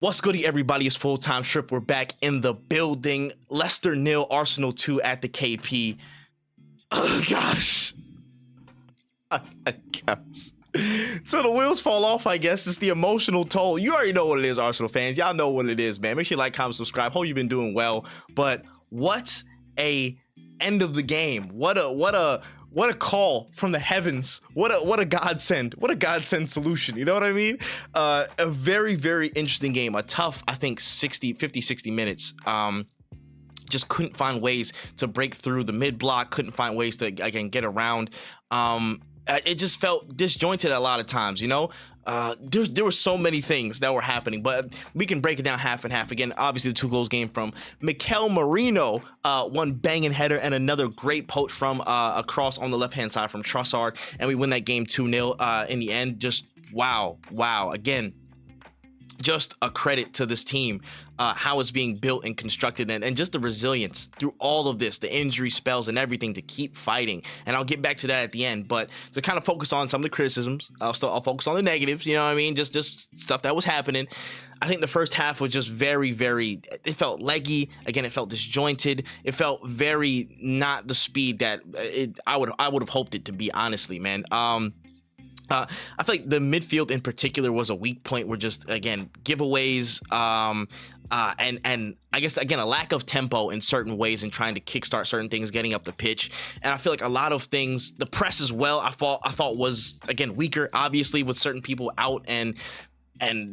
What's goody, everybody? It's Full-Time Trip. We're back in the building. Leicester 0, Arsenal 2 at the KP. Oh, gosh. So the wheels fall off, I guess. It's the emotional toll. You already know what it is, Arsenal fans. Y'all know what it is, man. Make sure you like, comment, subscribe. Hope you've been doing well. But what a end of the game. What a call from the heavens. What a godsend. What a godsend solution. You know what I mean? A very, very interesting game. A tough, I think, 50, 60 minutes. Just couldn't find ways to break through the mid block. Couldn't find ways to, again, get around. It just felt disjointed a lot of times, you know? There were so many things that were happening, but we can break it down half and half. Again, obviously the 2 goals came from Mikel Merino, one banging header and another great poach from a cross on the left-hand side from Trossard, and we win that game 2-0 in the end. Just wow. Again, just a credit to this team, how it's being built and constructed, and just the resilience through all of this, the injury spells and everything, to keep fighting. And I'll get back to that at the end, but to kind of focus on some of the criticisms, I'll focus on the negatives, you know what I mean? Just stuff that was happening. I think the first half was just very, it felt leggy. Again, it felt disjointed. It felt very not the speed that I would have hoped it to be, honestly, man. I feel like the midfield in particular was a weak point, where just, again, giveaways, and I guess, again, a lack of tempo in certain ways and trying to kickstart certain things, getting up the pitch. And I feel like a lot of things, the press as well, I thought was, again, weaker, obviously, with certain people out and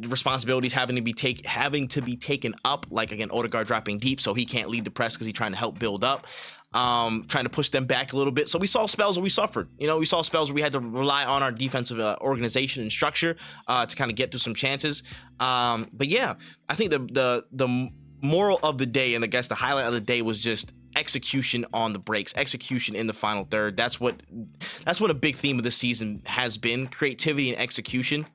responsibilities having to be taken up, like, again, Odegaard dropping deep, so he can't lead the press because he's trying to help build up, trying to push them back a little bit. So we saw spells where we suffered. You know, we saw spells where we had to rely on our defensive organization and structure to kind of get through some chances. But yeah, I think the moral of the day, and I guess the highlight of the day, was just execution on the breaks, execution in the final third. That's what a big theme of this season has been: creativity and execution.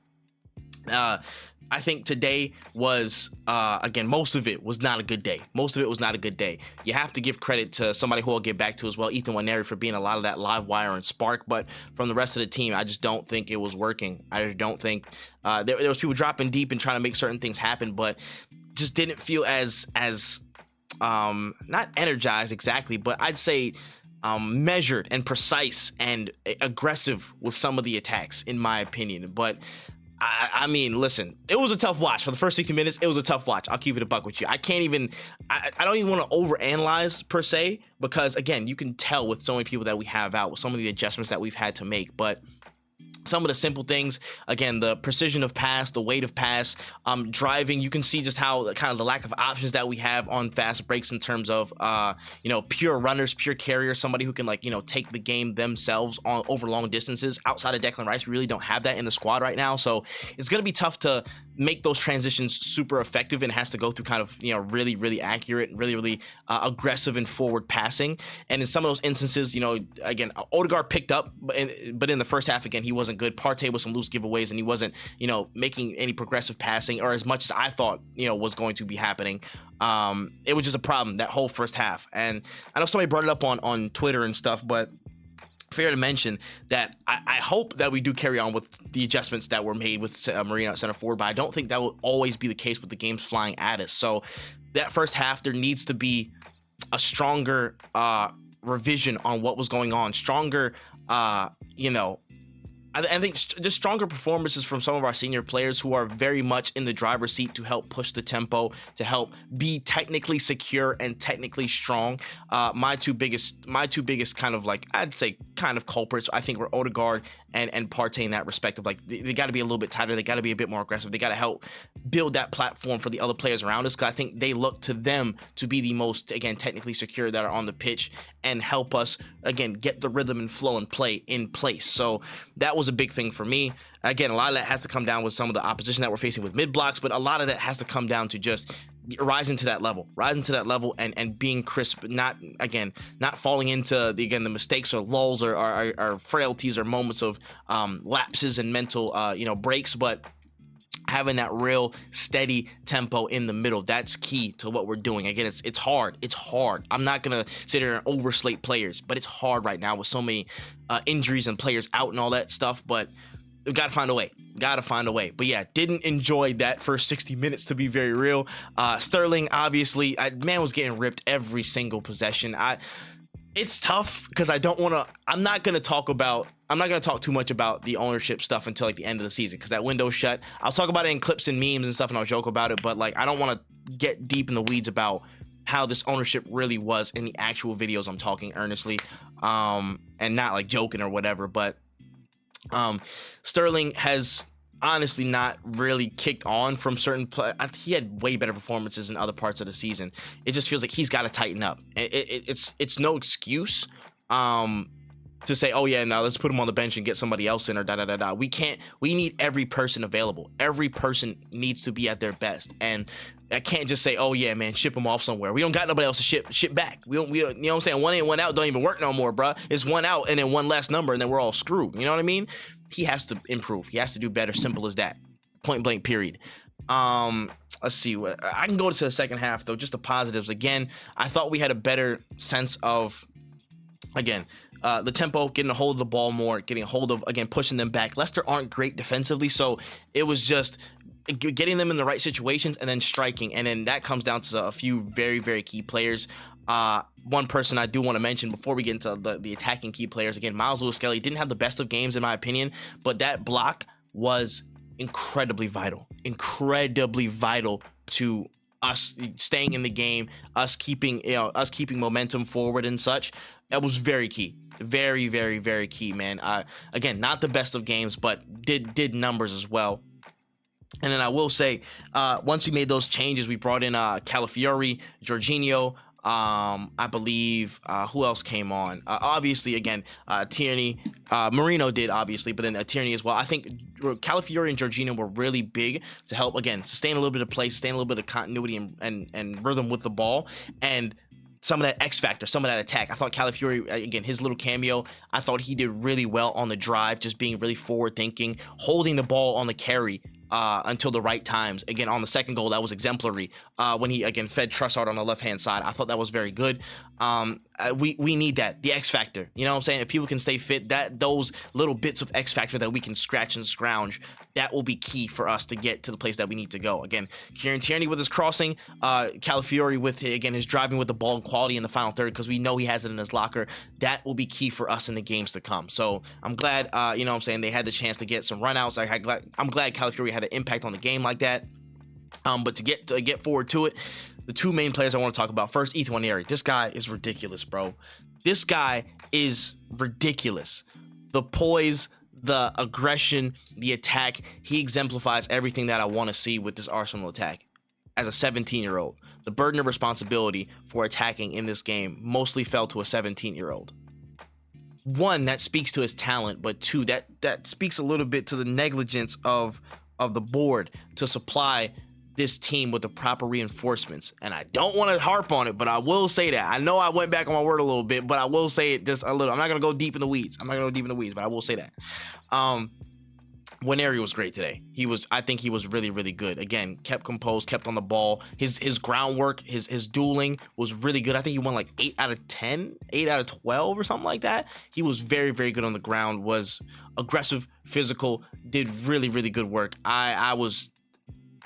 I think today was, again, most of it was not a good day. You have to give credit to somebody who I'll get back to as well, Ethan Waneri, for being a lot of that live wire and spark. But from the rest of the team, I just don't think it was working. I don't think there was people dropping deep and trying to make certain things happen, but just didn't feel as not energized exactly, but I'd say measured and precise and aggressive with some of the attacks, in my opinion. But I mean, listen, it was a tough watch. For the first 60 minutes, it was a tough watch. I'll keep it a buck with you. I don't even want to overanalyze, per se, because, again, you can tell with so many people that we have out, with some of the adjustments that we've had to make. But some of the simple things, again, the precision of pass, the weight of pass, driving, you can see just how kind of the lack of options that we have on fast breaks in terms of, pure runners, pure carriers, somebody who can, take the game themselves over long distances. Outside of Declan Rice, we really don't have that in the squad right now. So it's going to be tough to make those transitions super effective, and has to go through kind of, really, really accurate, really aggressive and forward passing. And in some of those instances, again, Odegaard picked up, but in the first half, again, he wasn't good. Partey with some loose giveaways, and he wasn't, making any progressive passing, or as much as I thought, was going to be happening. It was just a problem that whole first half. And I know somebody brought it up on Twitter and stuff, but fair to mention that I hope that we do carry on with the adjustments that were made with Marino at center forward, but I don't think that will always be the case with the games flying at us. So that first half, there needs to be a stronger revision on what was going on, stronger, I think just stronger performances from some of our senior players who are very much in the driver's seat to help push the tempo, to help be technically secure and technically strong. My two biggest kind of, I'd say, kind of culprits, I think, were Odegaard and Partey in that respect of, they got to be a little bit tighter. They got to be a bit more aggressive. They got to help build that platform for the other players around us, because I think they look to them to be the most, again, technically secure that are on the pitch, and help us, again, get the rhythm and flow and play in place. So that was a big thing for me. Again, a lot of that has to come down with some of the opposition that we're facing with mid blocks, but a lot of that has to come down to just rising to that level and being crisp, not falling into the mistakes or lulls or frailties or moments of lapses and mental breaks, but having that real steady tempo in the middle. That's key to what we're doing. Again, it's hard. I'm not gonna sit here and overslate players, but it's hard right now with so many injuries and players out and all that stuff. But Gotta find a way. Gotta find a way. But yeah, didn't enjoy that first 60 minutes, to be very real. Sterling, obviously, man was getting ripped every single possession. It's tough because I'm not gonna talk too much about the ownership stuff until like the end of the season, because that window's shut. I'll talk about it in clips and memes and stuff, and I'll joke about it, but like I don't want to get deep in the weeds about how this ownership really was in the actual videos. I'm talking earnestly, and not like joking or whatever, but Sterling has honestly not really kicked on from certain he had way better performances in other parts of the season. It just feels like he's got to tighten up. It's no excuse to say, oh yeah, now let's put him on the bench and get somebody else in, or we need every person available. Every person needs to be at their best, and I can't just say, oh yeah, man, ship him off somewhere. We don't got nobody else to ship back. We don't, you know what I'm saying? One in, one out don't even work no more, bruh. It's one out and then one less number, and then we're all screwed. You know what I mean? He has to improve. He has to do better. Simple as that. Point blank, period. Let's see. I can go to the second half though. Just the positives. Again, I thought we had a better sense of, again, the tempo, getting a hold of the ball more, getting a hold of, again, pushing them back. Leicester aren't great defensively, so it was just getting them in the right situations and then striking. And then that comes down to a few very, very key players. One person I do want to mention before we get into the attacking key players, again, Miles Lewis-Skelly didn't have the best of games in my opinion, but that block was incredibly vital to us staying in the game, us keeping momentum forward and such. That was very key. Very, very, very key, man. Again, not the best of games, but did numbers as well. And then I will say, once we made those changes, we brought in Calafiori, Jorginho, I believe, who else came on? Obviously, again, Tierney, Merino did, obviously, but then Tierney as well. I think Calafiori and Jorginho were really big to help, again, sustain a little bit of play, sustain a little bit of continuity and rhythm with the ball, and some of that X factor, some of that attack. I thought Calafiori, again, his little cameo, I thought he did really well on the drive, just being really forward thinking, holding the ball on the carry until the right times. Again, on the second goal, that was exemplary when he, again, fed Trossard on the left-hand side. I thought that was very good. We need that, the X factor. You know what I'm saying? If people can stay fit, those little bits of X factor that we can scratch and scrounge, that will be key for us to get to the place that we need to go. Again, Kieran Tierney with his crossing, Calafiori with, again, his driving with the ball and quality in the final third, because we know he has it in his locker. That will be key for us in the games to come. So I'm glad, you know what I'm saying, they had the chance to get some runouts. I'm glad Calafiori had an impact on the game like that. But to get forward to it, the two main players I want to talk about. First, Ethan Nwaneri. This guy is ridiculous, bro. This guy is ridiculous. The poise, the aggression, the attack. He exemplifies everything that I want to see with this Arsenal attack. As a 17-year-old, the burden of responsibility for attacking in this game mostly fell to a 17-year-old. One, that speaks to his talent, but two, that speaks a little bit to the negligence of the board to supply this team with the proper reinforcements. And I don't want to harp on it, but I will say that. I know I went back on my word a little bit, but I will say it just a little. I'm not going to go deep in the weeds. But I will say that. Nwaneri was great today. I think he was really, really good. Again, kept composed, kept on the ball. His groundwork, his dueling was really good. I think he won like 8 out of 10, 8 out of 12 or something like that. He was very, very good on the ground, was aggressive, physical, did really, really good work. I was,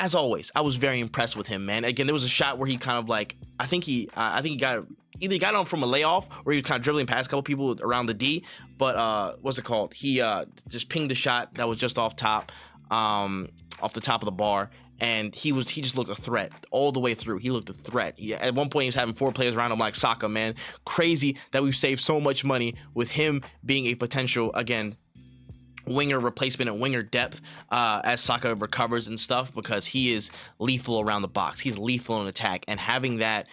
as always, I was very impressed with him, man. Again, there was a shot where he kind of like, I think he got either got on from a layoff or he was kind of dribbling past a couple people around the D. But what's it called? He just pinged the shot that was just off the top of the bar, and he just looked a threat all the way through. He looked a threat. At one point, he was having 4 players around him like Saka, man. Crazy that we've saved so much money with him being a potential, again, winger replacement and winger depth as Saka recovers and stuff, because he is lethal around the box. He's lethal in attack, and having that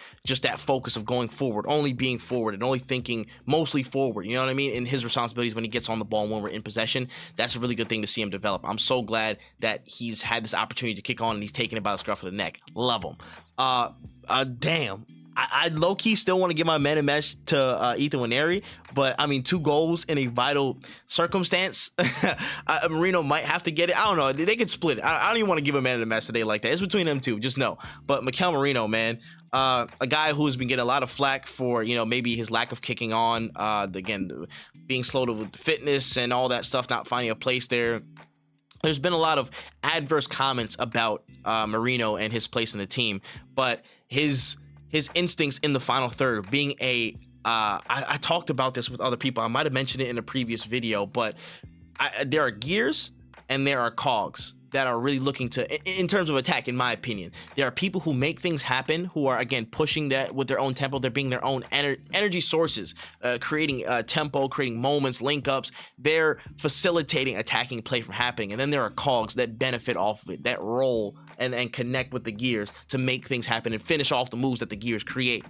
focus of going forward, only being forward and only thinking mostly forward, you know what I mean, in his responsibilities when he gets on the ball and when we're in possession, that's a really good thing to see him develop. I'm so glad that he's had this opportunity to kick on and he's taking it by the scruff of the neck. Love him. Damn. I low-key still want to give my man and match to Ethan Nwaneri, but I mean, 2 goals in a vital circumstance. Merino might have to get it. I don't know. They could split it. I don't even want to give a man and match today like that. It's between them two. Just know. But Mikel Merino, man, a guy who's been getting a lot of flack for, you know, maybe his lack of kicking on, again, being slow with the fitness and all that stuff, not finding a place there. there's been a lot of adverse comments about Merino and his place in the team, but his instincts in the final third, being a I talked about this with other people. I might have mentioned it in a previous video, but there are gears and there are cogs that are really looking to, in terms of attack, in my opinion. There are people who make things happen, who are, again, pushing that with their own tempo. They're being their own energy sources, creating tempo, creating moments, link ups. They're facilitating attacking play from happening. And then there are cogs that benefit off of it, that roll and connect with the gears to make things happen and finish off the moves that the gears create.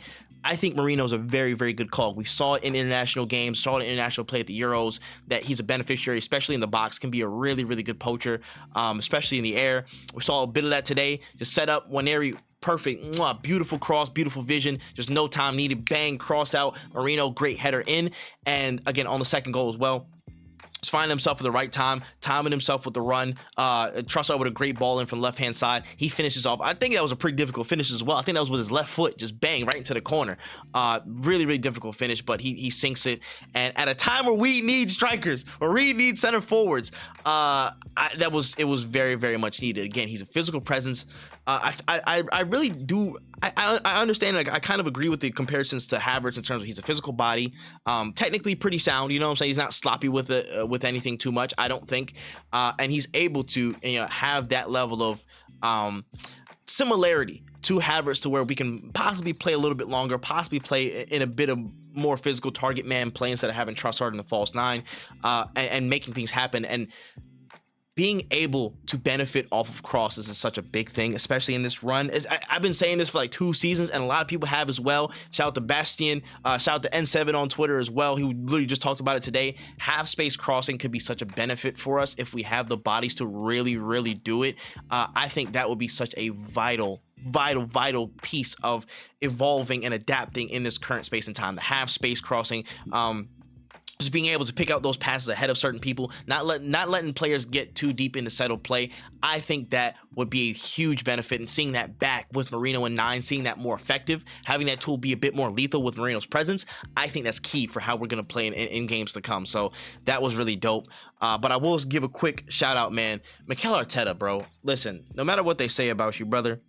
I think Merino's a very, very good cog. We saw it in international games, saw it in international play at the Euros, that he's a beneficiary, especially in the box, can be a really, really good poacher, especially in the air. We saw a bit of that today. Just set up Waneri, perfect, beautiful cross, beautiful vision, just no time needed, bang, cross out, Merino, great header in, and again, on the second goal as well. Just finding himself at the right time, timing himself with the run. Trossard with a great ball in from the left-hand side. He finishes off. I think that was a pretty difficult finish as well. I think that was with his left foot, just bang, right into the corner. Really, really difficult finish, but he sinks it. And at a time where we need strikers, or we need center forwards, it was very, very much needed. Again, he's a physical presence. I really do. I understand. Like, I kind of agree with the comparisons to Havertz in terms of he's a physical body, technically pretty sound. You know what I'm saying? He's not sloppy with it, with anything too much, I don't think, and he's able to have that level of similarity to Havertz, to where we can possibly play a little bit longer, possibly play in a bit of more physical target man play instead of having Trossard in the false nine, and making things happen. And being able to benefit off of crosses is such a big thing, especially in this run. I've been saying this for like 2 seasons, and a lot of people have as well. Shout out to Bastien, shout out to N7 on Twitter as well, who literally just talked about it today. Half space crossing could be such a benefit for us if we have the bodies to really, really do it. I think that would be such a vital piece of evolving and adapting in this current space and time. The half space crossing, just being able to pick out those passes ahead of certain people, not letting players get too deep into settled play. I think that would be a huge benefit, and seeing that back with Merino and 9, seeing that more effective, having that tool be a bit more lethal with Merino's presence, I think that's key for how we're going to play in games to come. So that was really dope. But I will give a quick shout out, man. Mikel Arteta, bro. Listen, no matter what they say about you, brother,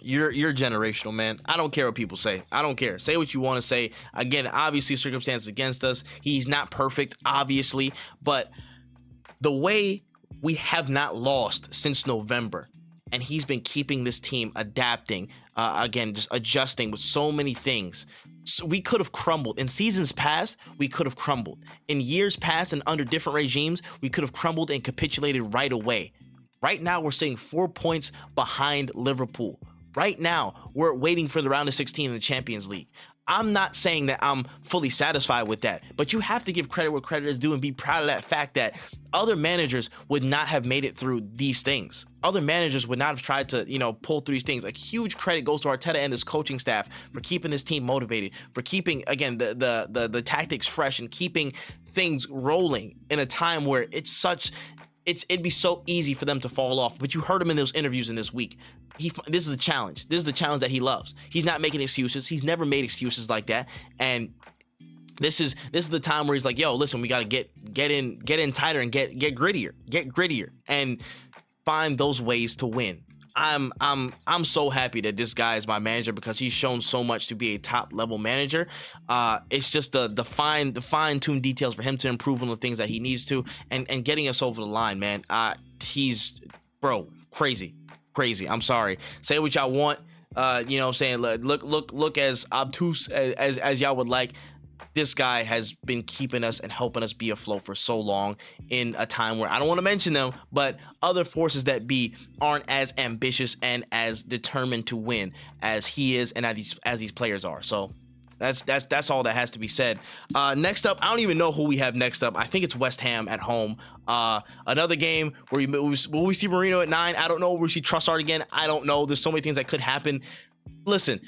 you're generational, man. I don't care what people say. I don't care. Say what you want to say. Again, obviously circumstances against us. He's not perfect, obviously, but the way we have not lost since November, and he's been keeping this team adapting, again, just adjusting with so many things. So we could have crumbled. In seasons past, we could have crumbled. In years past and under different regimes, we could have crumbled and capitulated right away. Right now, we're sitting 4 points behind Liverpool. Right now, we're waiting for the round of 16 in the Champions League. I'm not saying that I'm fully satisfied with that, but you have to give credit where credit is due and be proud of that fact that other managers would not have made it through these things. Other managers would not have tried to, pull through these things. Like, huge credit goes to Arteta and his coaching staff for keeping this team motivated, for keeping, again, the tactics fresh and keeping things rolling in a time where it'd be so easy for them to fall off. But you heard him in those interviews in this week. This is the challenge. This is the challenge that he loves. He's not making excuses. He's never made excuses like that. And this is the time where he's like, yo, listen, we got to get in tighter and get grittier and find those ways to win. I'm so happy that this guy is my manager, because he's shown so much to be a top level manager. It's just the fine-tuned details for him to improve on the things that he needs to, and getting us over the line, man. He's, bro, crazy. I'm sorry. Say what y'all want. You know what I'm saying? Look as obtuse as y'all would like. This guy has been keeping us and helping us be afloat for so long, in a time where I don't want to mention them, but other forces that be aren't as ambitious and as determined to win as he is and as these players are. So that's all that has to be said. Next up, I don't even know who we have next up. I think it's West Ham at home. Another game where will we see Merino at 9? I don't know. Will we see Trossard again? I don't know. There's so many things that could happen. Listen,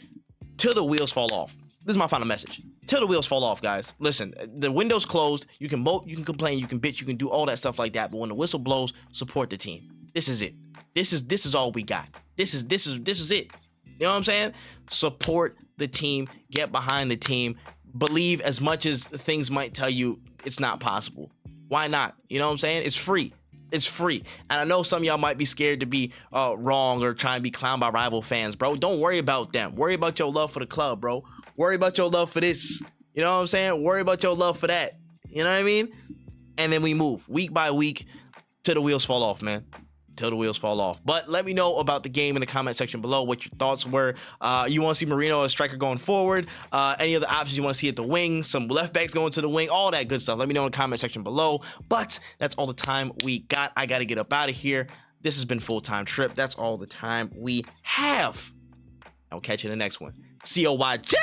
till the wheels fall off. This is my final message. Till the wheels fall off, guys. Listen, the window's closed. You can mope, you can complain, you can bitch, you can do all that stuff like that. But when the whistle blows, support the team. This is it. This is all we got. This is it. You know what I'm saying? Support the team. Get behind the team. Believe, as much as things might tell you it's not possible. Why not? You know what I'm saying? It's free. It's free. And I know some of y'all might be scared to be wrong or try and be clowned by rival fans, bro. Don't worry about them. Worry about your love for the club, bro. Worry about your love for this. You know what I'm saying? Worry about your love for that. You know what I mean? And then we move week by week till the wheels fall off, man. Till the wheels fall off. But let me know about the game in the comment section below, what your thoughts were. You want to see Merino as striker going forward? Any of the options you want to see at the wing? Some left backs going to the wing? All that good stuff. Let me know in the comment section below. But that's all the time we got. I got to get up out of here. This has been Full-Time Trip. That's all the time we have. I'll catch you in the next one. COYJ!